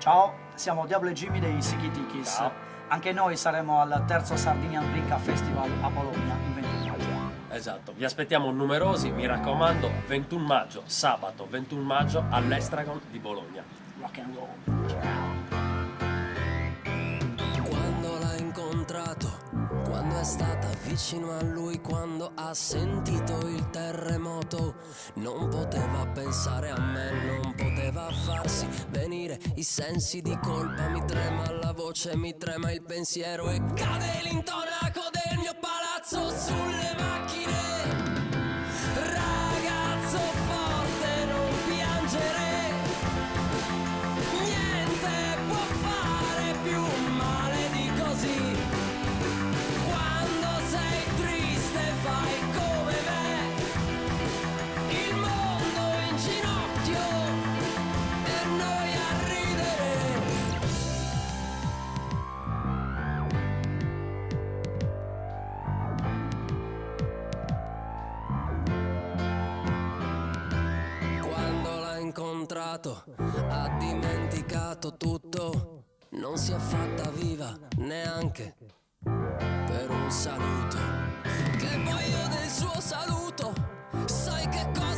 Ciao, siamo Diablo e Jimmy dei Sikitikis. Ciao. Anche noi saremo al terzo Sardinian Brinca Festival a Bologna il 21 maggio. Esatto, vi aspettiamo numerosi, mi raccomando, 21 maggio, sabato 21 maggio all'Estragon di Bologna. Rock and roll. Quando l'ha incontrato, quando è stata vicino a lui, quando ha sentito il terremoto, non poteva pensare a me, non poteva farsi venire i sensi di colpa. Mi trema la voce, mi trema il pensiero e cade l'intonaco del mio palazzo sulle macchine. Ragazzo forte, non piangere, niente può fare più male di così. Quando sei triste fai come me, il mondo in ginocchio e noi a ridere. Quando l'ha incontrato ha dimenticato tutto, non si è fatta viva neanche per un saluto. Che poi io del suo saluto, sai che cosa